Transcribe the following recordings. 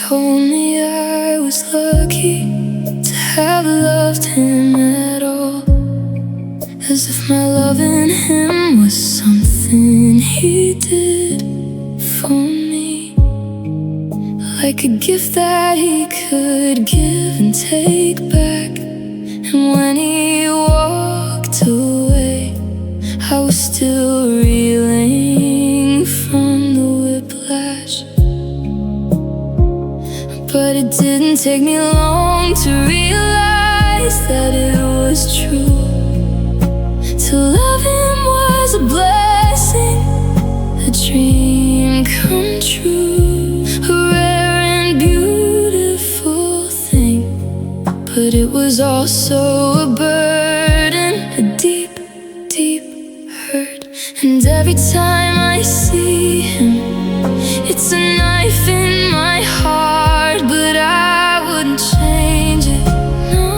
told me I was lucky to have loved him at all, as if my loving him was something he did for me, like a gift that he could give and take back. And when he walked away, I was still reeling from the whiplash. But it didn't take me long to realize that it was true. To love him was a blessing, a dream come true, a rare and beautiful thing. But it was also a burden, a deep, deep hurt. And every time I see him, it's a knife in my heart, but I wouldn't change it, no.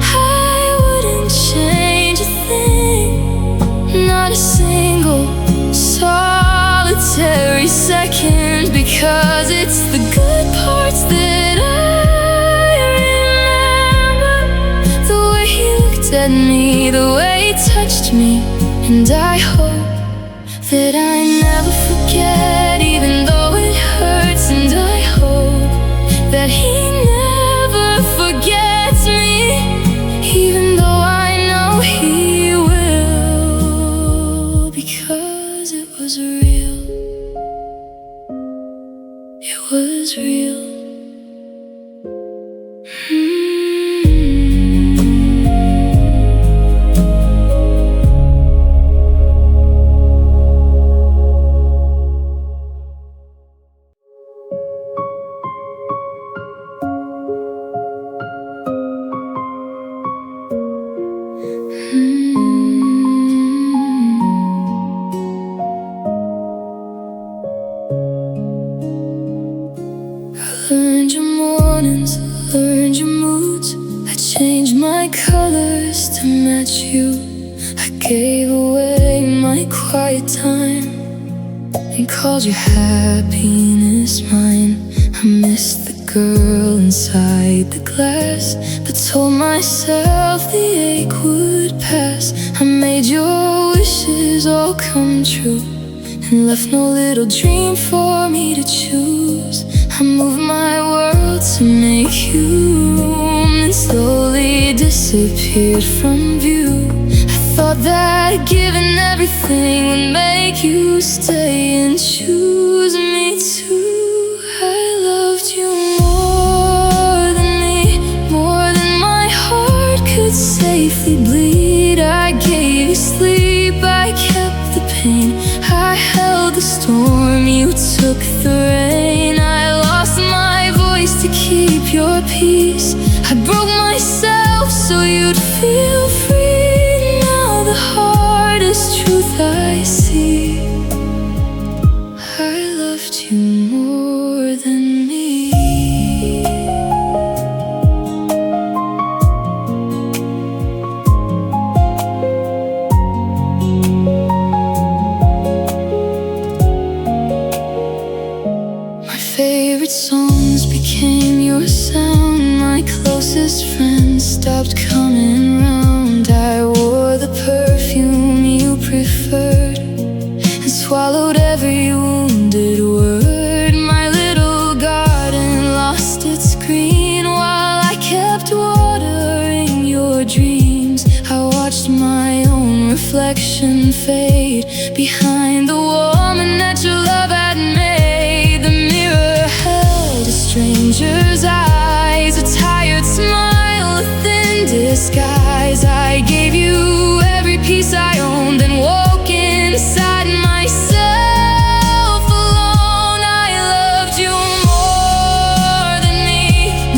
I wouldn't change a thing, not a single solitary second, because it's the good parts that I remember. The way he looked at me, the way he touched me. And I hope that I never forget, even though it hurts. And I hope that he never forgets me, even though I know he will, because it was real. It was real. Learned your mornings, learned your moods. I changed my colors to match you. I gave away my quiet time and called your happiness mine. I missed the girl inside the glass, but told myself the ache would pass. I made your wishes all come true and left no little dream for me to choose. I moved my world to make you room, and slowly disappeared from view. I thought that giving everything would make you stay and choose me too. I loved you more than me, more than my heart could safely bleed. I gave you sleep, I kept the pain, I held the storm, you took the rain. I lost my voice to keep your peace. I broke myself so you'd feel free. Now the hardest truth I see, I loved you more than me. Favorite songs became your sound. My closest friends stopped coming round. I wore the perfume you preferred and swallowed every wounded word. My little garden lost its green while I kept watering your dreams. I watched my own reflection fade behind the woman that your love had made. The mirror held a stranger's eyes, a tired smile, a thin disguise. I gave you every piece I owned and woke inside myself alone. I loved you more than me,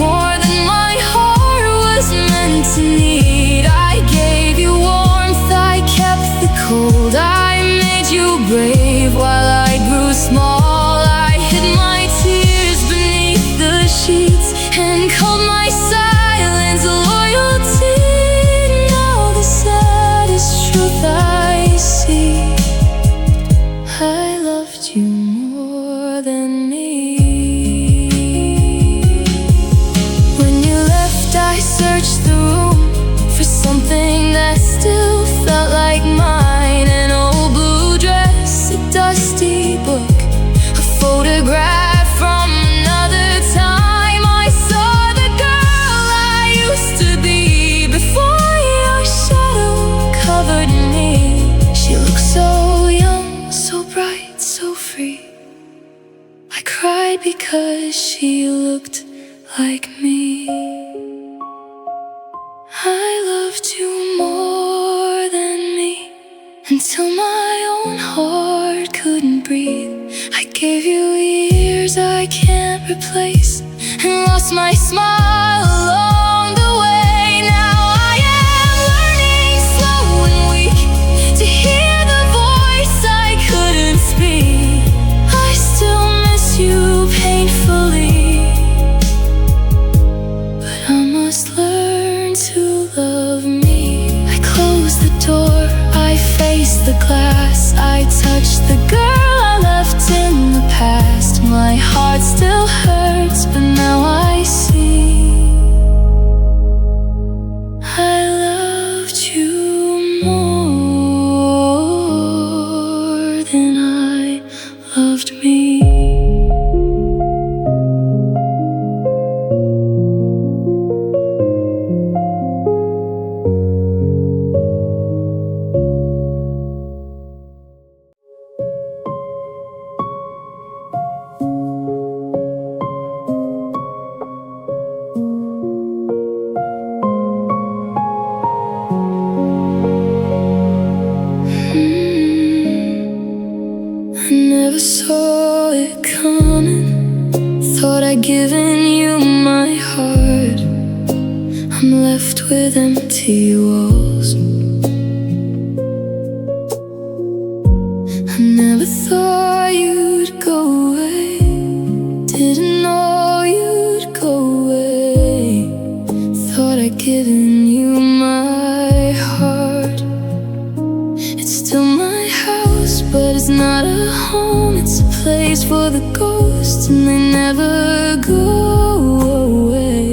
more than my heart was meant to need. I gave you warmth, I kept the cold. I made you brave while I grew small. I hid my tears beneath the sheets and called my silence loyalty. Now the saddest truth I see, I loved you more cried because she looked like me. I loved you more than me, until my own heart couldn't breathe. I gave you years I can't replace, and lost my smile along the way. Now I am learning, slow and weak, to hear the voice I couldn't speak. I still miss you painfully, but I must learn to love me. I closed the door, I faced the glass, I touched the girl I left in the past. My heart still hurts, but now I see I loved you more than I loved me. I never saw it coming, thought I'd given you my heart. I'm left with empty walls. I never thought you'd go away, didn't know you'd go away. Thought I'd given you my heart. It's still my house, but it's not a home. It's a place for the ghosts, and they never go away.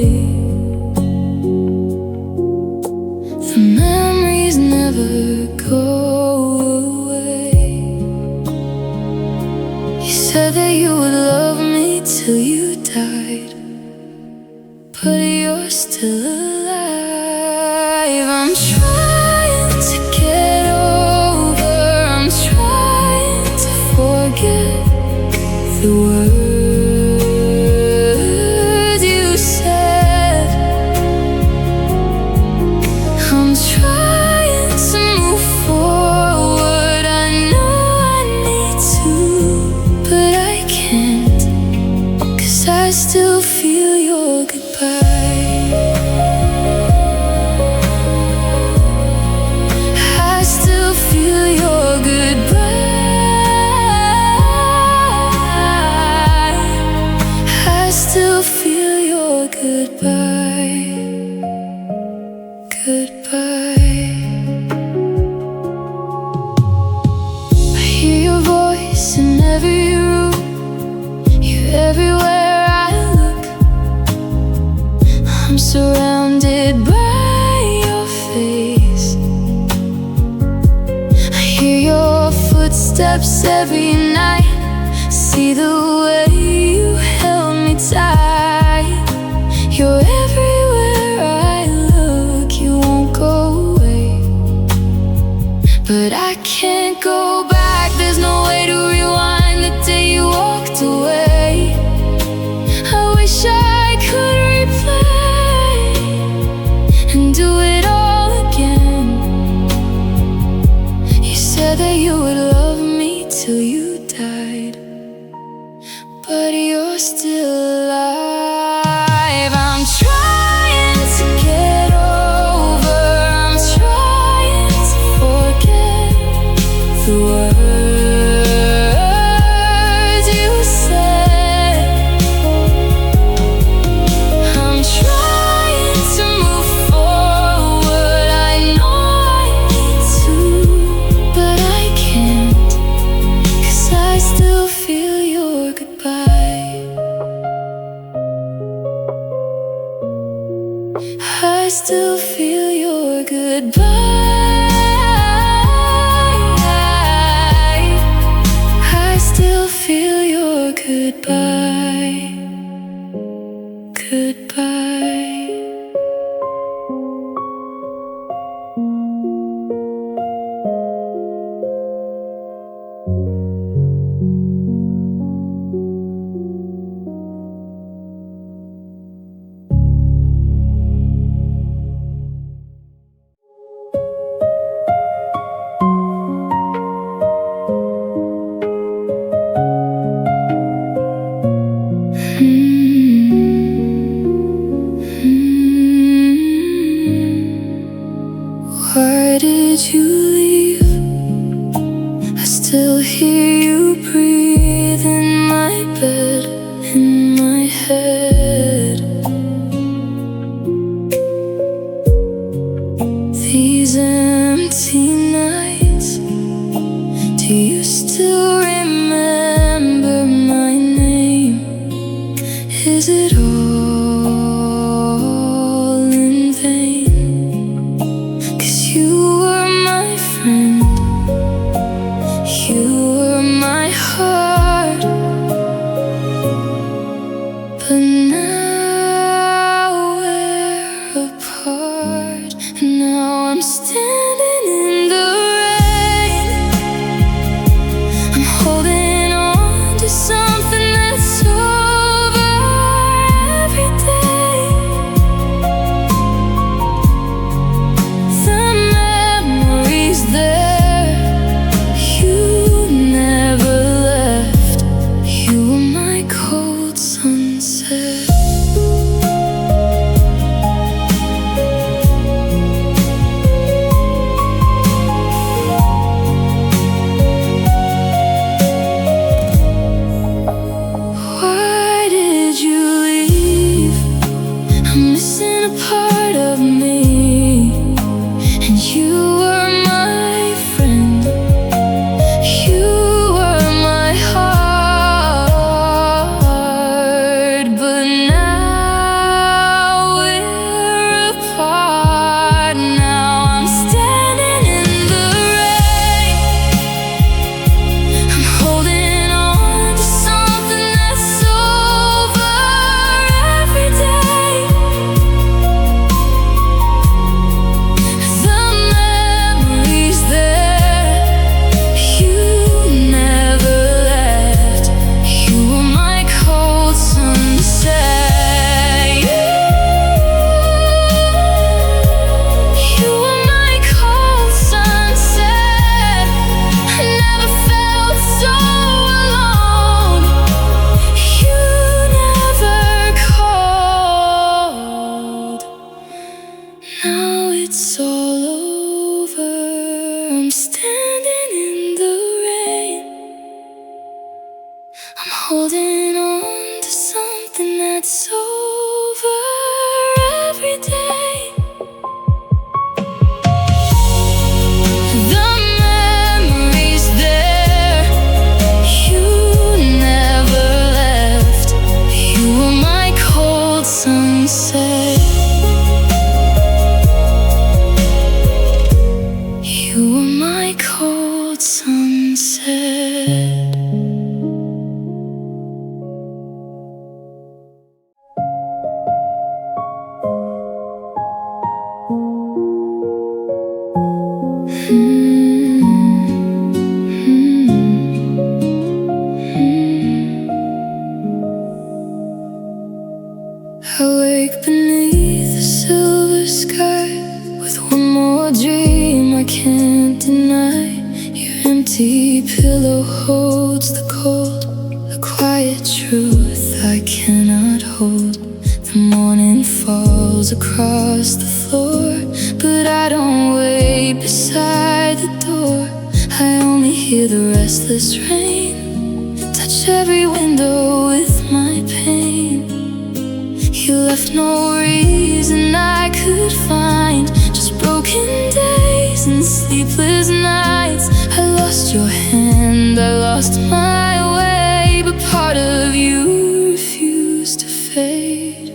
The memories never go away. You said that you would love me till you died, but you're still alive. I'm trying to get over, I'm trying to forget the words you said. I'm trying to move forward, I know I need to, but I can't, 'cause I still feel your goodbye. I still feel your goodbye. I still feel your goodbye. Goodbye. I hear your voice in every room, you're everywhere I look. I'm surrounded by your face. I hear your footsteps every night, see the way you held me tight. You're everywhere I look, you won't go away. But I can't go back, there's no way to rewind the day you walked away. I wish I could replay and do it all again. You said that you would love me till you died, but you're still alive. I'm trying to get over, I'm trying to forget the words you said. I'm trying to move forward, I know I need to, but I can't, 'cause I still feel your goodbye. I still feel your goodbye. I still feel your goodbye. Goodbye. I'm holding on to something that's over every day. The memory's there. You never left. You were my cold sunset. You were my cold sunset. I wake beneath the silver sky with one more dream I can't deny. Your empty pillow holds the cold, the quiet truth I cannot hold. The morning falls across the floor, but I don't wait beside the door. I only hear the restless rain touch every window with my pain. You left no reason I could find, just broken days and sleepless nights. I lost your hand, I lost my way, but part of you refused to fade.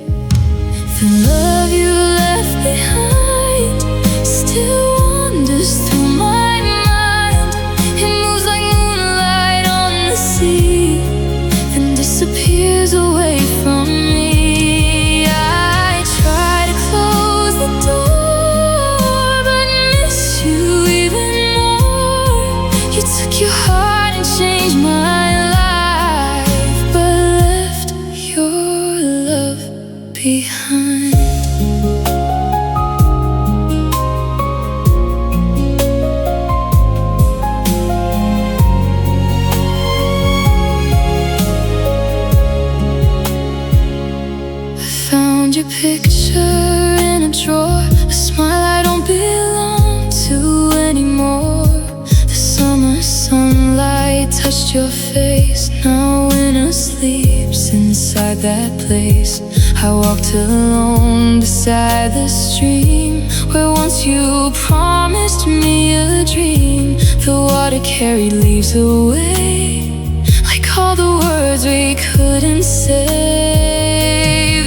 The love you left behind still wanders through my mind. It moves like moonlight on the sea, then disappears away from me. Your heart and changed my life, but left your love behind. I found your picture in a drawer, a smile I don't belong to anymore. Sunlight touched your face, now winter sleeps inside that place. I walked alone beside the stream where once you promised me a dream. The water carried leaves away, like all the words we couldn't say.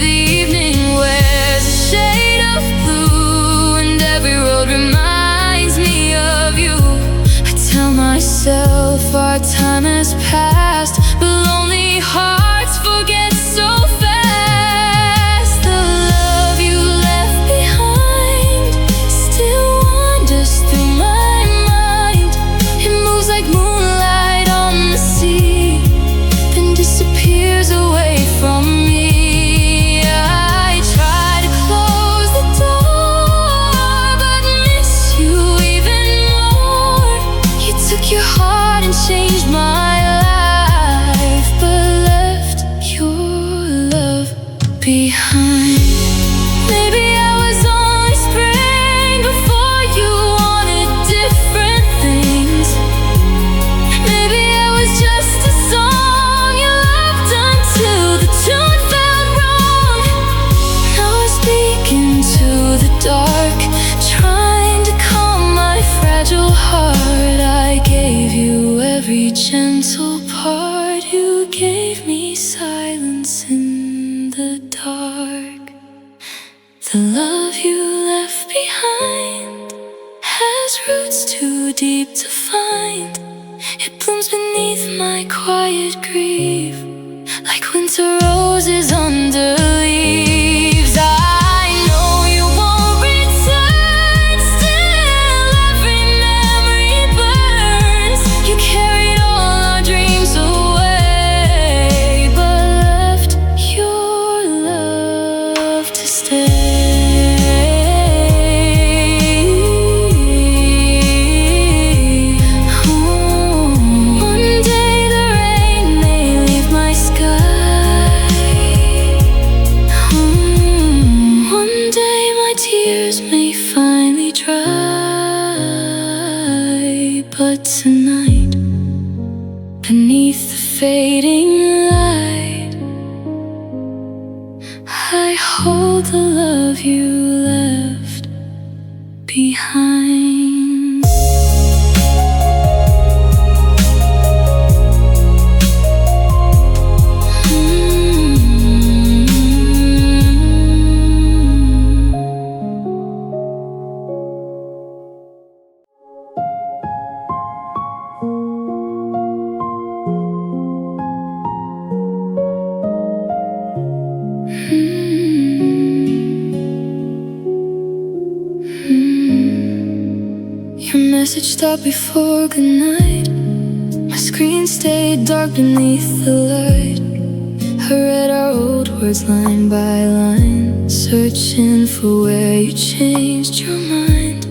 The evening wears a shade of blue, and every road reminds me of you. Tell myself our time has passed, but lonely hearts forget so fast. The love you left behind still wanders through my mind. It moves like moonlight on the sea, then disappears away from me. I try to close the door, but miss you even more. You took your heart and changed my life, but left your love behind. Maybe I was only spring before you wanted different things. Maybe I was just a song you loved until the tune felt wrong. Now I speak into the dark, trying to calm my fragile heart. I gave you every gentle part, you gave me silence in the dark. The love you left behind has roots too deep to find. It blooms beneath my quiet grief, like winter roses under leaves. I know you won't return, still every memory burns. You carried all our dreams away, but left your love to stay. One day the rain may leave my sky, light. I hold the love you left behind. Your message stopped before goodnight. My screen stayed dark beneath the light. I read our old words line by line, searching for where you changed your mind.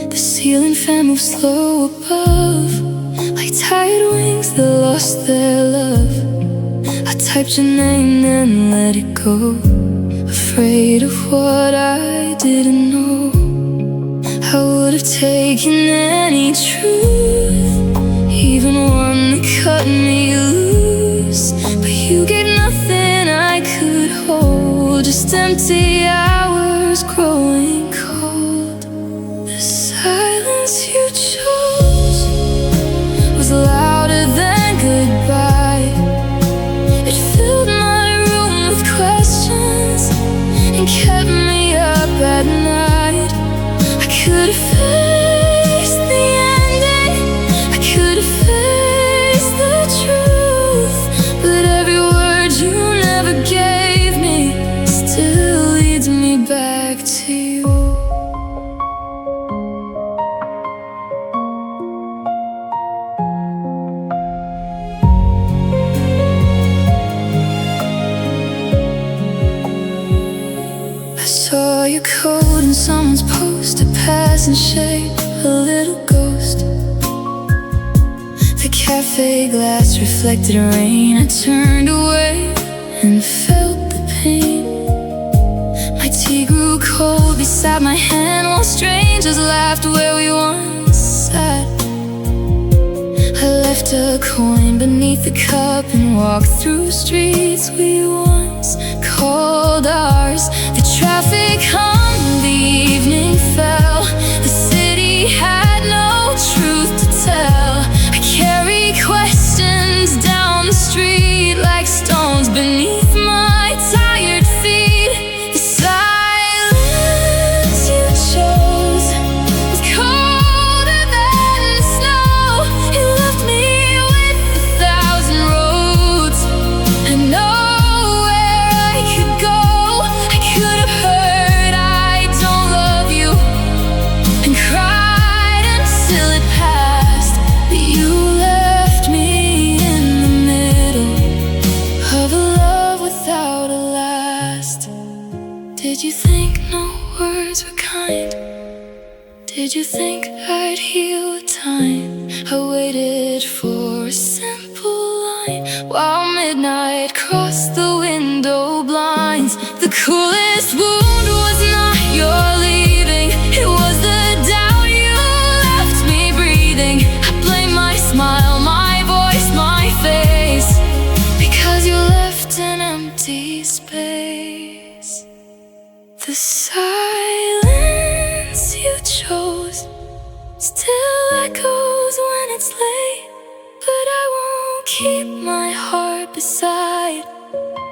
The ceiling fan moved slow above, like tired wings that lost their love. I typed your name and let it go, afraid of what I didn't know. I would have taken any truth, even one that cut me loose. But you gave nothing I could hold, just empty hours growing cold. The silence you chose was louder than goodbye. It filled my room with questions and kept me up at night. I could have faced the ending, I could have faced the truth, but every word you never gave me still leads me back to you. I saw your code in someone's post, a passing shape, a little ghost. The cafe glass reflected rain. I turned away and felt the pain. My tea grew cold beside my hand, while strangers laughed where we once sat. I left a coin beneath the cup and walked through streets we once called ours. The traffic hummed, the evening fell. The city had no truth to tell. I carry questions down the street like stones beneath my tired feet. The silence you chose was colder than the snow. It left me with 1,000 roads and nowhere I could go. I could have heard I don't love you and cried until it passed, but you left me in the middle of a love without a last. Did you think no words were kind? Did you think I'd heal with time? I waited for a simple line while midnight crossed the window blinds. The coolest wound was not your leaving, it was the doubt you left me breathing. I blame my smile, my voice, my face, because you left an empty space. The silence you chose still echoes when it's late, but I won't keep my heart beside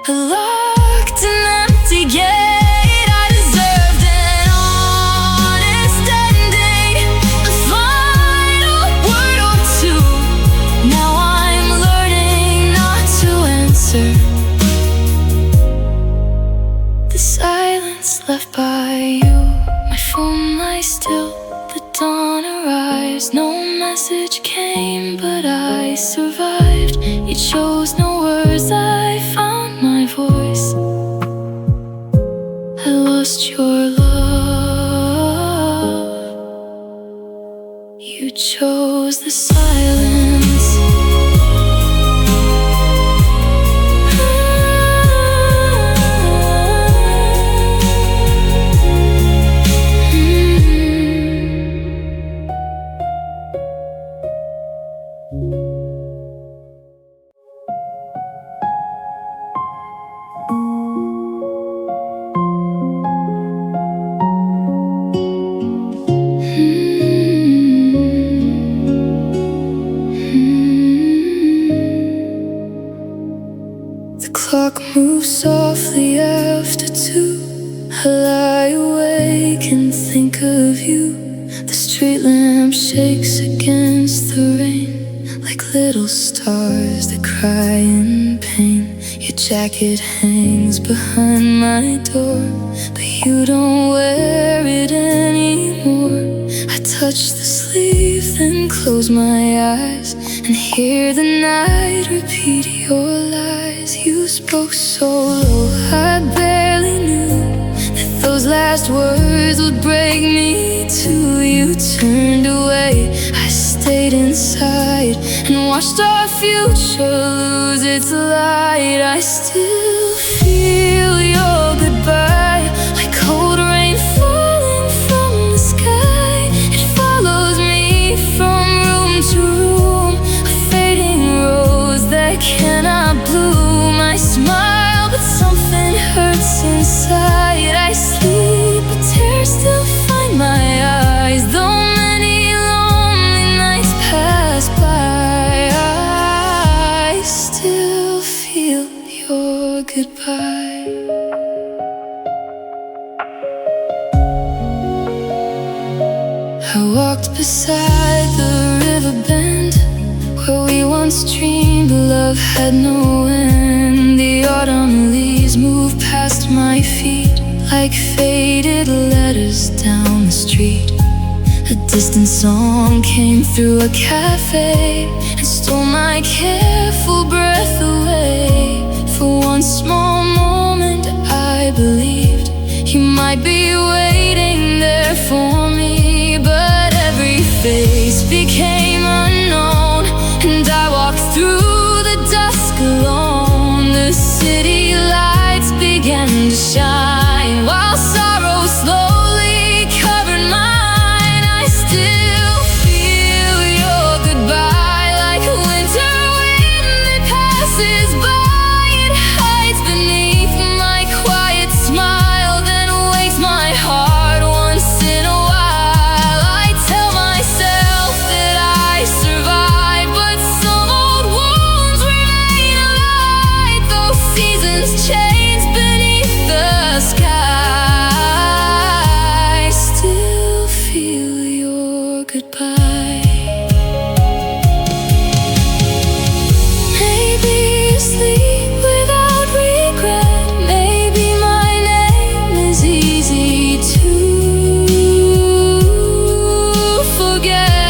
a locked and empty gate. I deserved an honest ending, a final word or two. Now I'm learning not to answer the silence left by you. My phone lies still, the dawn arrives. No message came, but I survived. You chose no words, I found my voice. I lost your love. You chose the silence. The clock moves softly after 2. I lie awake and think of you. The street lamp shakes against the rain, like little stars that cry in pain. Your jacket hangs behind my door, but you don't wear it anymore. I touch the sleeve, then close my eyes and hear the night repeat your lies. You spoke so low, I barely knew that those last words would break me too. You turned away, I stayed inside and watched our future lose its light. I still feel your goodbye, like cold rain falling from the sky. It follows me from room to room, a fading rose that cannot bloom. I smile, but something hurts inside. I sleep, but tears still find my eyes. Though many lonely nights pass by, I still feel your goodbye. I walked beside the river bend where we once dreamed love had no end. The autumn leaves move past my feet like faded letters down the street. A distant song came through a cafe and stole my careful breath away. For one small moment I believed you might be waiting there for me, but every face became unknown and I walked through the dusk alone. The city lights began to shine while sorrow slowly covered mine. I still feel your goodbye, like a winter wind that passes by. It hides beneath my quiet smile, then wakes my heart once in a while. I tell myself that I survived, but some old wounds remain alive. Those seasons change beneath the sky. I still feel your goodbye. Maybe you sleep without regret. Maybe my name is easy to forget.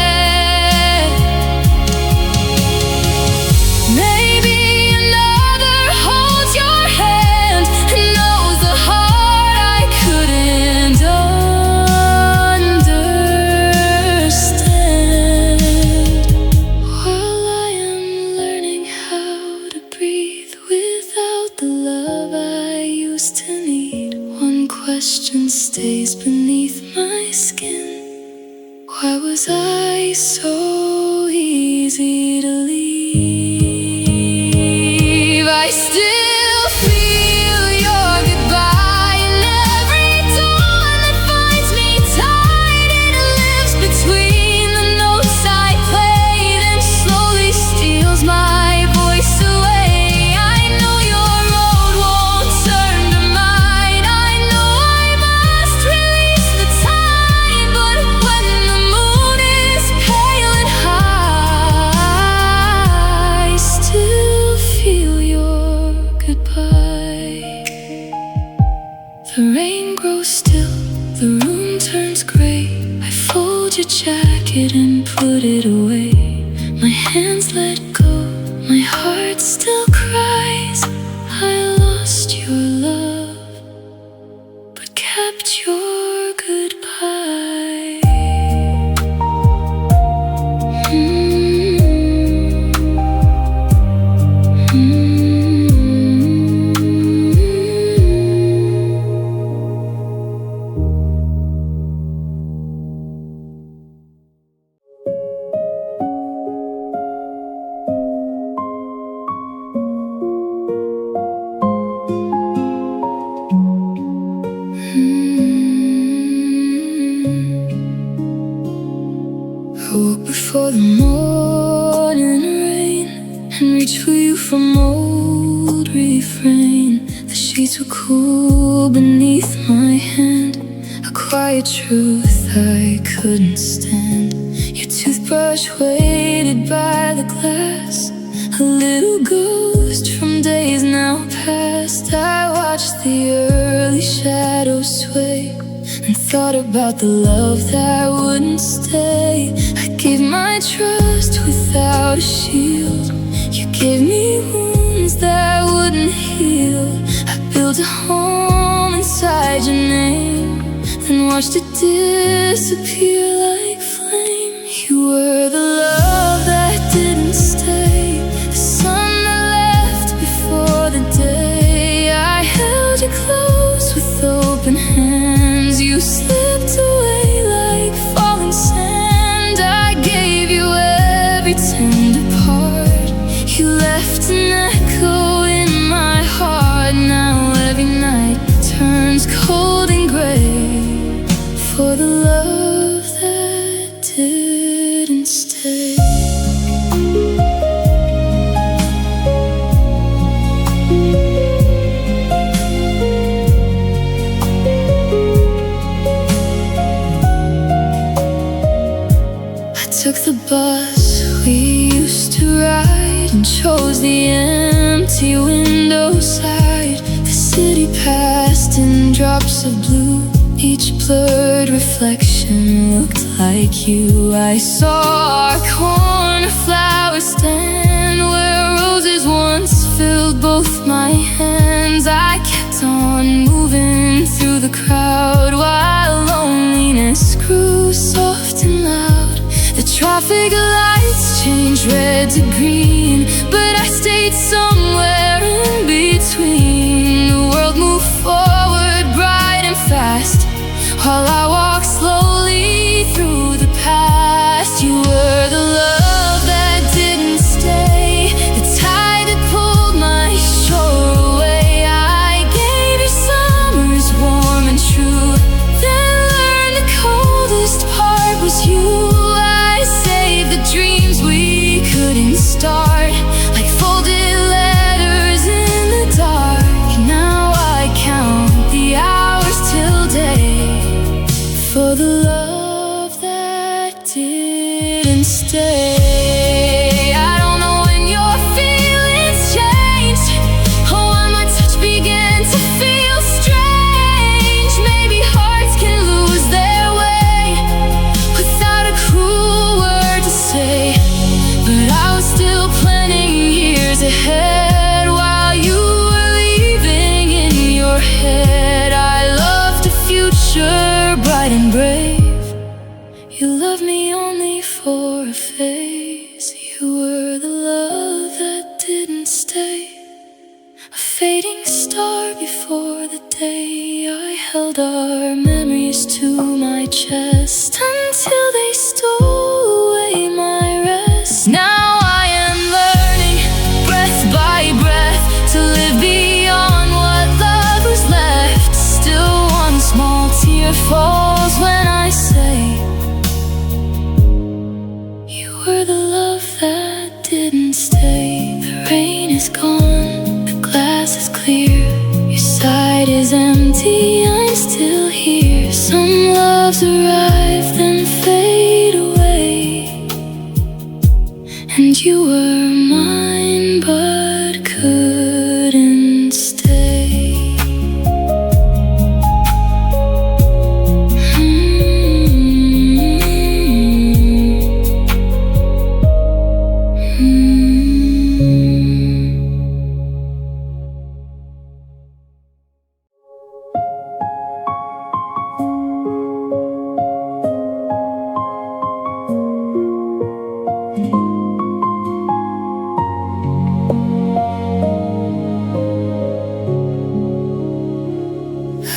Maybe another holds your hand and knows the heart I couldn't understand. While I am learning how to breathe without the love I used to need, one question stays beneath my skin. Why was I so easy to leave? I still feel your goodbye in every dawn that finds me tied. It lives between the notes I play, then slowly steals my voice away. I know your road won't turn to mine. I know I must release the time, but when the moon is pale and high, I still feel your goodbye. The rain grows still, the room turns gray. I fold your jacket and put it away. My hands let go, my heart still cries. I lost your love, but kept your goodbye. refrain. The sheets were cool beneath my hand, a quiet truth I couldn't stand. Your toothbrush waited by the glass, a little ghost from days now past. I watched the early shadows sway and thought about the love that wouldn't stay. I gave my trust without a shield. You gave me wounds that wouldn't heal. I built a home inside your name, then watched it disappear like flame. You were the love that didn't stay, the sun that left before the day. I held you close with open hands. You slipped away like falling sand. I gave you every tender part. You left an echo in my heart. Now every night turns cold and gray for the love that didn't stay. Took the bus we used to ride and chose the empty window side. The city passed in drops of blue, each blurred reflection looked like you. I saw our corner flower stand where roses once filled both my hands. I kept on moving through the crowd while loneliness grew soft and loud. The traffic lights changed red to green, but I stayed somewhere in between. The world moved forward bright and fast while I walked slowly through the past. You were the love that didn't stay, the tide that pulled my shore away. I gave you summers warm and true, then learned the coldest part was you. The dreams we couldn't start, like folded letters in the dark. Now I count the hours till day for the love that didn't stay. I don't know when your feelings changed, or when my touch began to feel strange. Maybe hearts can lose their way without a cruel word to say, but I was still planning years ahead while you were leaving in your head. I loved a future bright and brave. You loved me only for a phase. You were the love that didn't stay, a fading star before the day. I held our memories to my chest until they stole away my rest. Now I am learning, breath by breath, to live beyond what love was left. Still one small tear falls when I say you were the love that didn't stay. The rain is gone, the glass is clear, your side is empty, I'm still here. Some loves arrive then fade away, and you were mine but couldn't stay.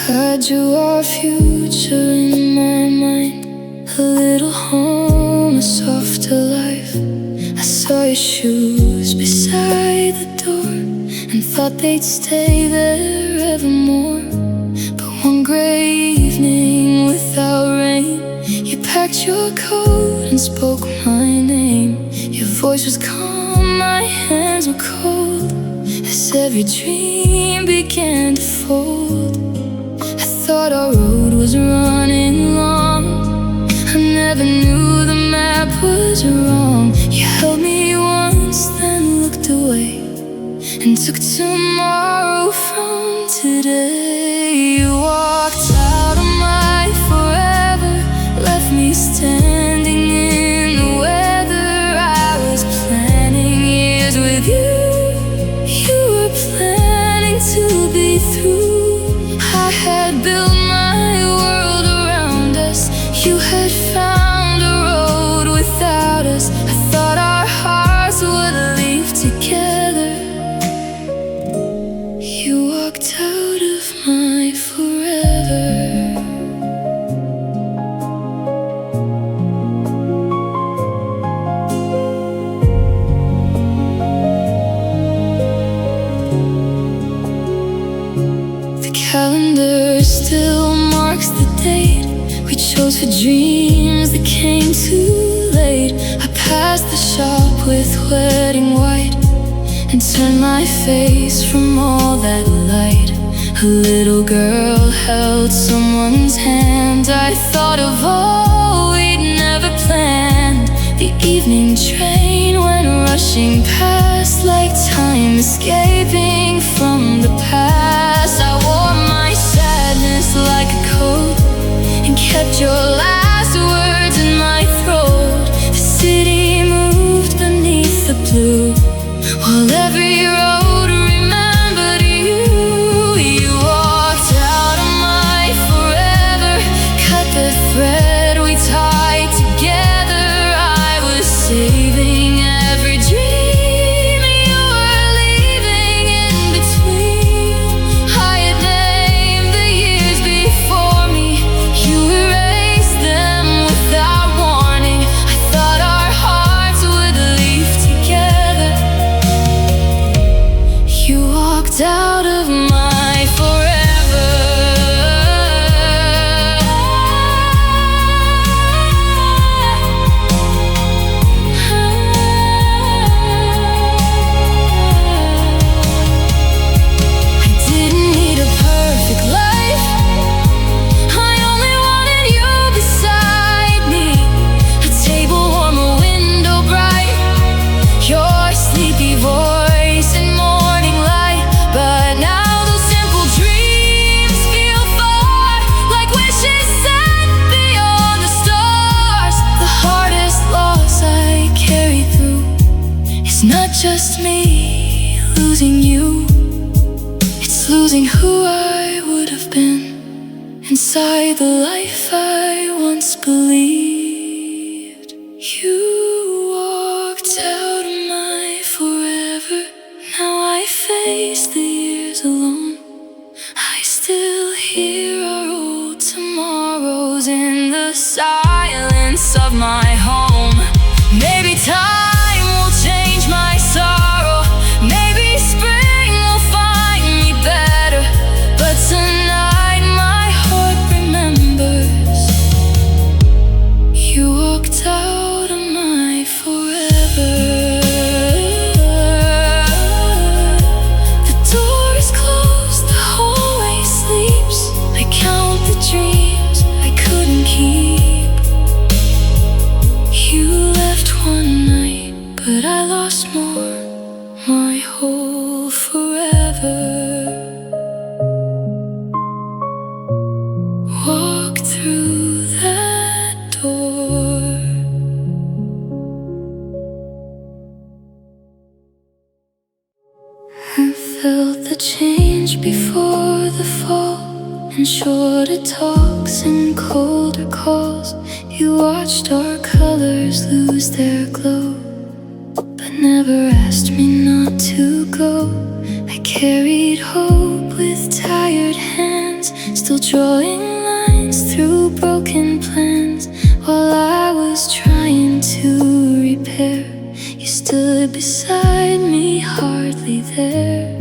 I drew our future in my mind, a little home, a softer life. I saw your shoes beside the door and thought they'd stay there evermore. But one gray evening without rain, you packed your coat and spoke my name. Your voice was calm, my hands were cold, as as every dream began to fold. I thought our road was running long. I never knew the map was wrong. You held me once, then looked away, and took tomorrow from today. You walked out of my forever, left me standing in the weather. I was planning years with you. You were planning to be through. I had built my world around us. You had found a road without us. I thought our hearts would leave together. You walked out of my forever. The calendar still marks the date we chose for dreams that came too late. I passed the shop with wedding white and turned my face from all that light. A little girl held someone's hand. I thought of all we'd never planned. The evening train went rushing past, like time escaping from the past. I wore my sadness like a coat and kept your last words in my throat. The city moved beneath the blue, while every road remembered you. You walked out of my forever, cut the thread we tied together. I was saving every dream you were leaving in between. I had named the years before me. You erased them without warning. I thought our hearts would leave together. You walked out of my forever. I didn't need a perfect life. I only wanted you beside me. A table warm, a window bright, your sleepy voice and morning light. But now those simple dreams feel far, like wishes set beyond the stars. The hardest loss I carry through is not just me losing you, it's losing who I would have been inside the life I once believed. You walked out of my forever. Now I face the years alone. I still hear our old tomorrows in the silence of my home. Maybe time will change my sorrow. Maybe spring will find me better. But tonight my heart remembers. You walked out of my forever. The door is closed, the hallway sleeps. I count the dreams I couldn't keep. You left one night, but I lost more. My whole forever. Walk through that door. I felt the change before the fall, and shorter talks and colder calls. You watched our colors lose their glow, but never asked me not to go. I carried hope with tired hands, still drawing lines through broken plans. While I was trying to repair, you stood beside me, hardly there.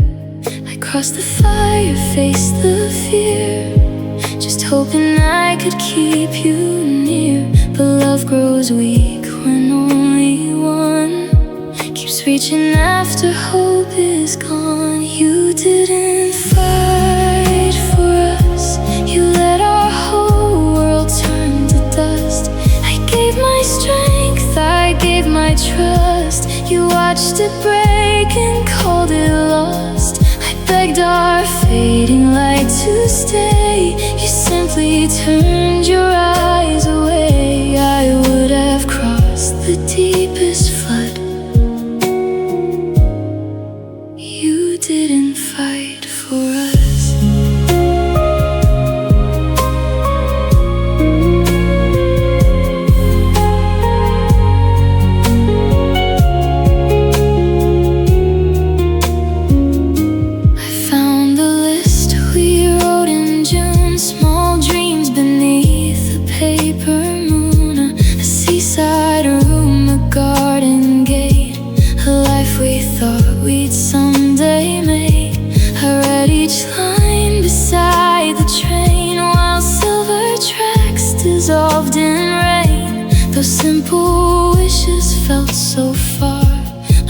I crossed the fire, faced the fear, just hoping I could keep you near. But love grows weak when only one keeps reaching after hope is gone. didn't fight for us. You let our whole world turn to dust. I gave my strength, I gave my trust. You watched it break and called it lost. I begged our fading light to stay. You simply turned your eyes away. I would have crossed the deepest flood. You didn't fight for us. I found the list we wrote in June. Small dreams beneath a paper moon. A seaside room, a garden gate. A life we thought we'd someday make. I read each line beside the train, while silver tracks dissolved in rain. Those simple wishes felt so far,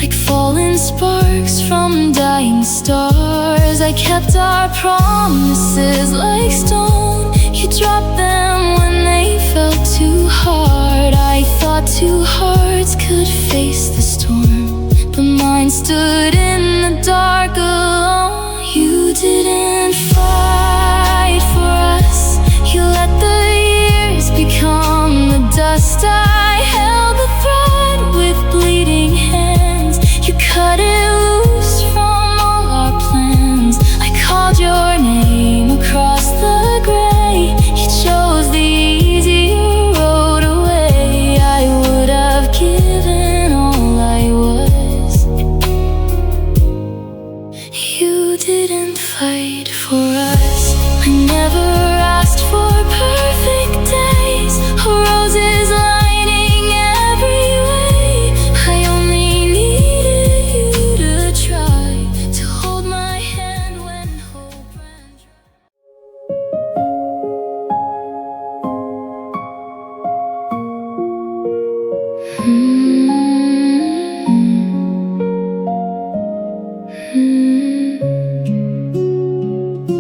like fallen sparks from dying stars. I kept our promises like stone. You dropped them when they felt too hard. I thought two hearts could face the storm, but mine stood in the dark alone. You didn't fight for us. You let the years become the dust. I held the thread with bleeding hands. You cut it loose from all our plans. I called your name across the gray. You chose the easier road away. I would have given all I was. You didn't fight for us. I never asked for perfect days or roses lining every way. I only needed you to try to hold my hand when hope ran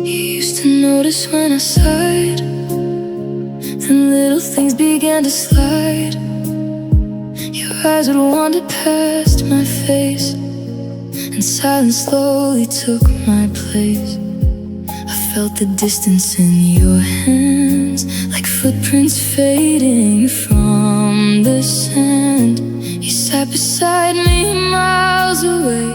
You used to notice when I sighed, then little things began to slide. Your eyes would wander past my face, and silence slowly took my place. I felt the distance in your hands, like footprints fading from the sand. You sat beside me miles away,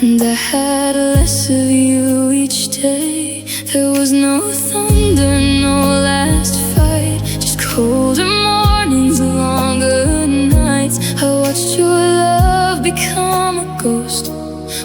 and I had less of you each day. There was no thunder, no last fight, just colder mornings, longer nights. I watched your love become a ghost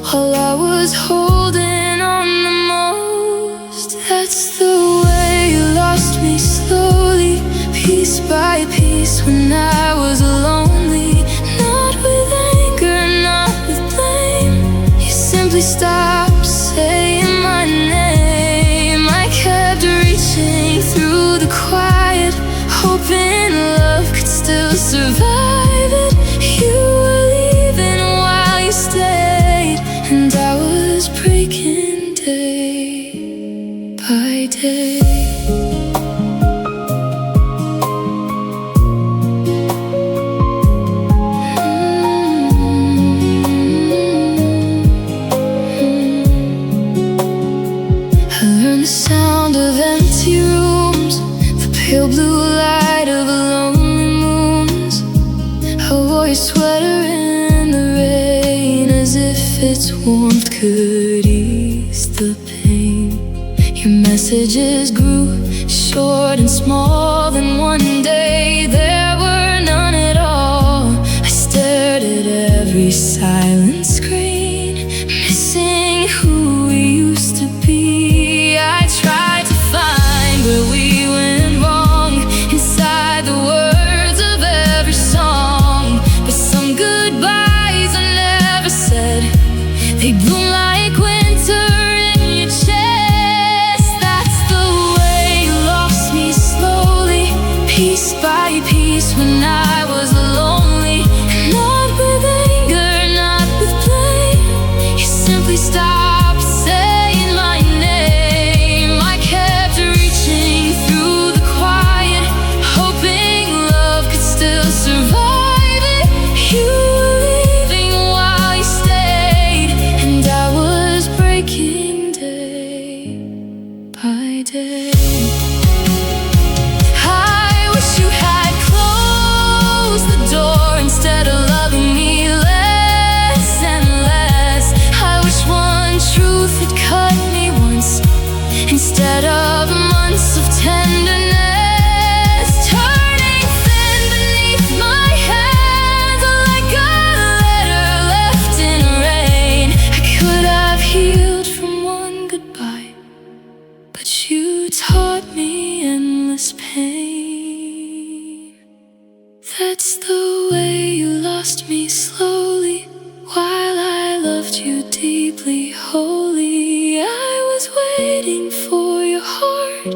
while I was holding on the most. That's the way you lost me slowly, piece by piece, when I was lonely. Not with anger, not with blame. You simply stopped saying my name. I kept reaching through the quiet, hoping love could still survive it. You were leaving while you stayed, and I was breaking day by day. I learned the sound of empty rooms, the pale blue light of lonely moons. I wore your sweater in the rain, as if its warmth could ease the pain. Your messages grew short and small, then one day there were none at all. I stared at every silent screen, missing who we used to be. I tried to find where we went wrong inside the words of every song, but some goodbyes I never said, they bloom like winter in your chest. That's the way you lost me slowly, piece by While I loved you deeply, wholly, I was waiting for your heart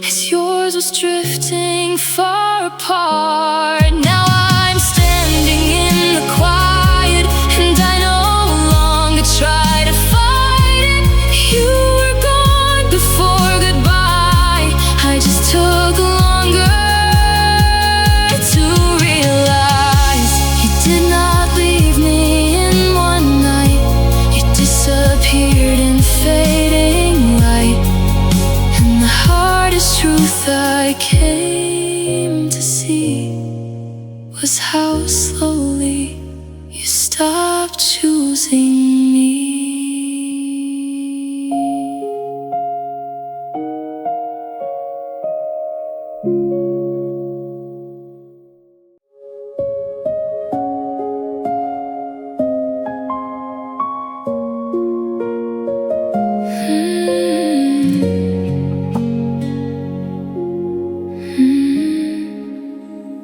as yours was drifting far apart. Now I'm standing in the quiet, and I no longer try to fight it. You were gone before goodbye. I just took longer to realize you did not leave me in one night. You disappeared in fading light, and the hardest truth I came to see was how slowly you stopped choosing me.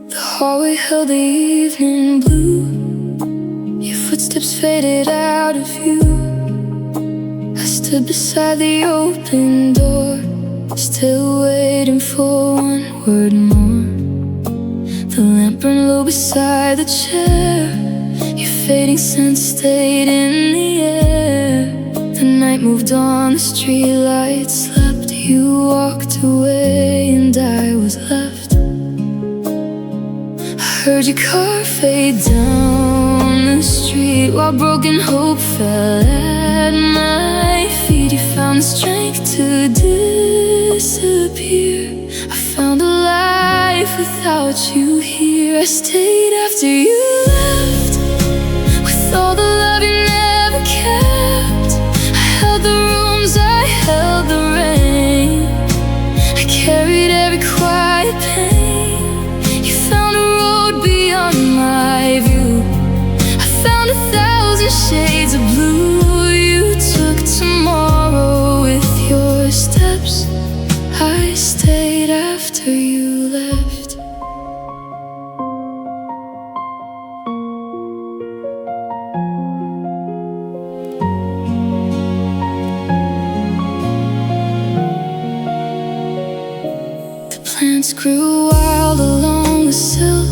The hallway held the evening blue. Your footsteps faded out of view. I stood beside the open door, still waiting for one word more. The lamp burned low beside the chair. Your fading scent stayed in the air. The night moved on, the streetlights slept. You walked away and I was left. Heard your car fade down the street while broken hope fell at my feet. You found the strength to disappear. I found a life without you here. I stayed after you left, with all the love you never kept. I held the rooms, I held the rain. I carried every quiet pain. You found a beyond my view. I found 1,000 shades of blue. You took tomorrow with your steps. I stayed after you left. The plants grew wild along the sill.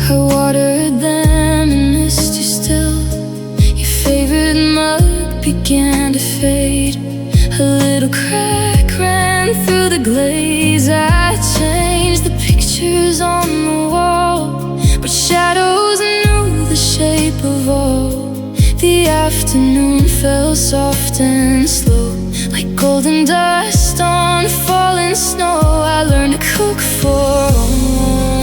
I watered them and missed you still. Your favorite mug began to fade. A little crack ran through the glaze. I changed the pictures on the wall, but shadows knew the shape of all. The afternoon fell soft and slow, like golden dust on falling snow. I learned to cook for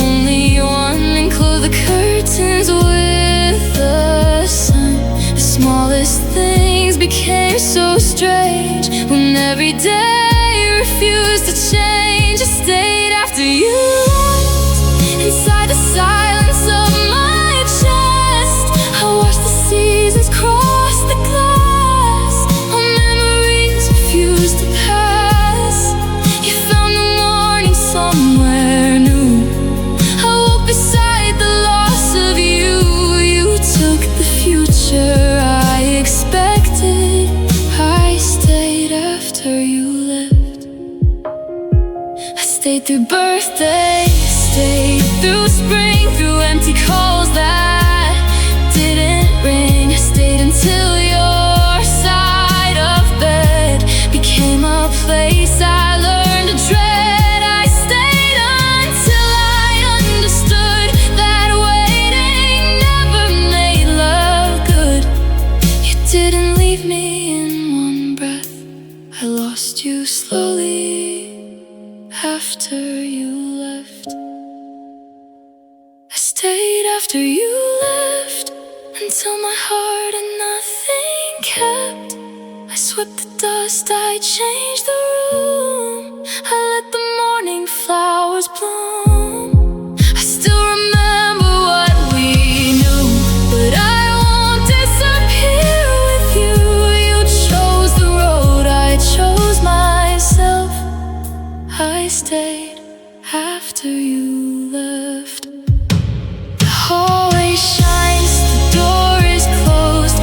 only one and close the curtains with the sun. The smallest things became so strange when every day refused to change. I stayed after you left, inside the silence of my chest. I watched the seasons cross the glass. All memories refused to pass. You found the morning somewhere new. I woke beside the loss of you. You took the future I expected. I stayed after you left. I stayed through birthdays, stayed through spring, through empty calls that didn't ring. I stayed until your side of bed became a place I learned to dread. I stayed until I understood that waiting never made love good. You didn't leave me in one breath. I lost you slowly after you left. I stayed after you left until my heart had nothing kept. I swept the dust, I changed the room. I let the morning flowers bloom. I still remember what we knew, but I won't disappear with you. You chose the road, I chose myself. I stayed after you left. The hallway shines, the door is closed.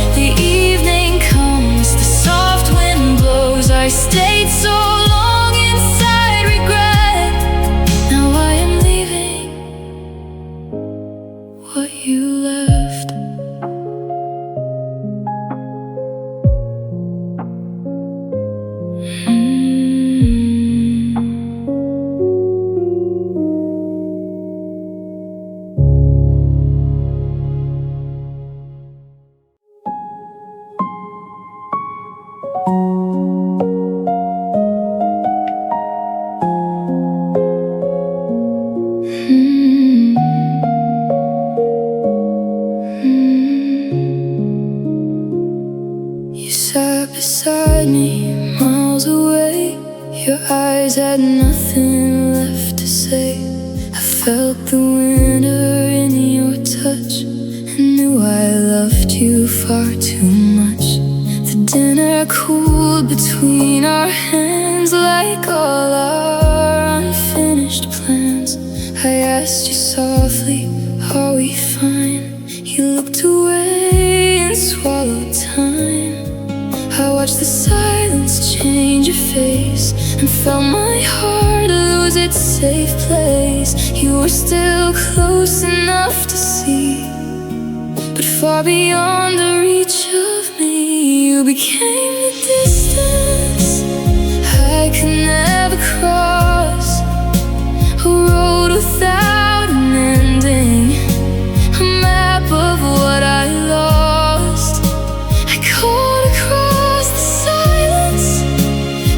many miles away. Your eyes had nothing left to say. I felt the winter in your touch and knew I loved you far too much. The dinner cooled between our hands like all our unfinished plans. I asked you softly, are we fine? You looked away and swallowed time. I watched the silence change your face and felt my heart lose its safe place. You were still close enough to see, but far beyond the reach of me. You became the distance I could never cross, a road without an ending, a map of what I lost. I called across the silence,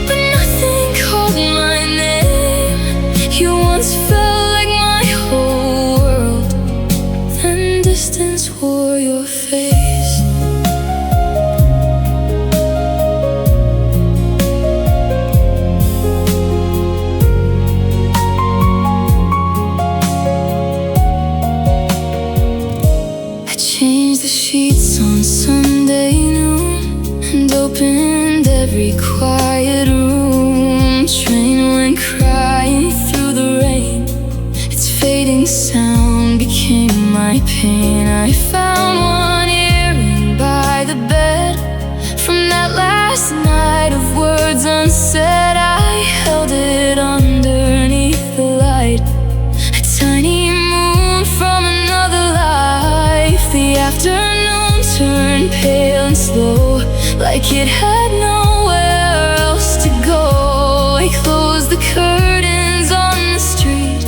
but nothing called my name. You once felt like my whole world, then distance wore your face. Changed the sheets on Sunday noon and opened every quiet room. Train went crying through the rain, its fading sound became my pain. I found one earring by the bed from that last night of words unsaid. I held it underneath the light, a tiny moon from another life. The afternoon turned pale and slow, like it had nowhere else to go. I closed the curtains on the street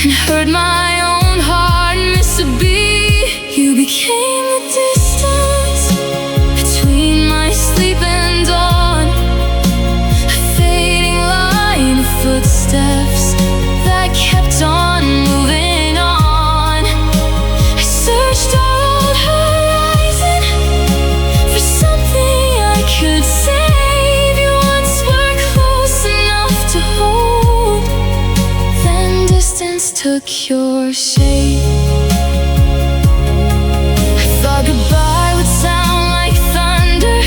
and heard my own heart miss a beat. You became the distance between my sleep and dawn, a fading line of footsteps that kept on moving on. I searched our old horizon for something I could save. You once were close enough to hold, then distance took your shape. I thought goodbye would sound like thunder,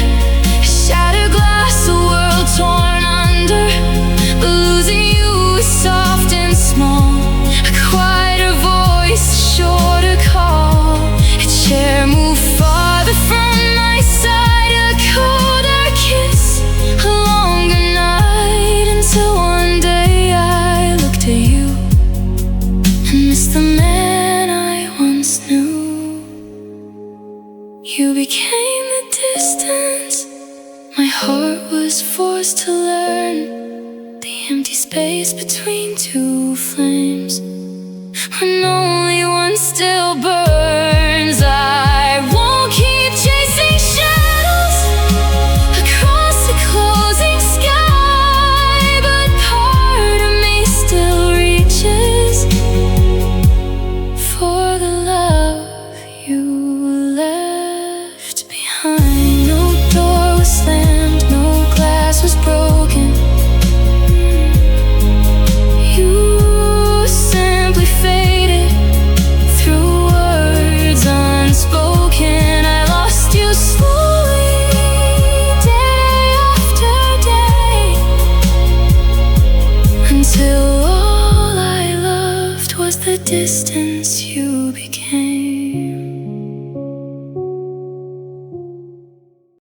a shattered glass, a world torn under. But losing you was soft and small, a quieter voice, a shorter call. A chair moved farther from my side, a colder kiss, a longer night, until one day I looked at you and missed the man I once knew. You became the distance my heart was forced to learn, the empty space between two flames when only one still burns. I won't keep chasing shadows across the closing sky, but part of me still reaches for the love you left behind. No door was slammed, no glass was broken. You simply faded through words unspoken. I lost you slowly, day after day, until all I loved was the distance you